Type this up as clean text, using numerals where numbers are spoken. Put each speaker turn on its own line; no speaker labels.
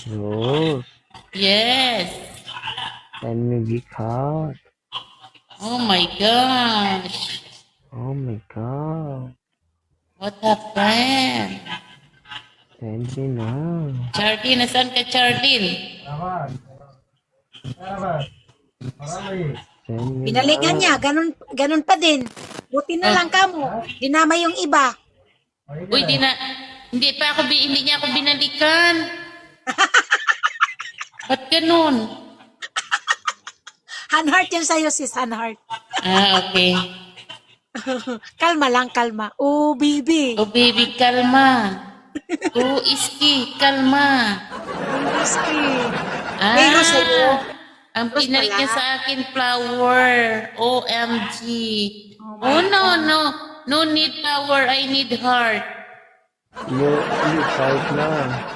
Rose,
Yes.
send me big heart.
Oh my gosh.
Oh my god.
What happened?
Send me now.
Chardin, nasaan ka, Chardin?
Send me
Binalingan
now.
niya, ganun pa din. Buti na lang kamo, dinama yung iba.
Uy, hindi niya ako binalikan. Ba't ganun?
Hanheart yan sa'yo, sis, Hanheart.
Ah, okay.
Kalma lang, kalma. Oh, baby.
Oh, baby, kalma. Oh, iski, kalma.
Whiskey. Pero sa'yo,
Ang
Rose
pinalit niya
pala?
sa akin, flower. OMG. Oh, no, no. No need flower, I need heart.
You fight now.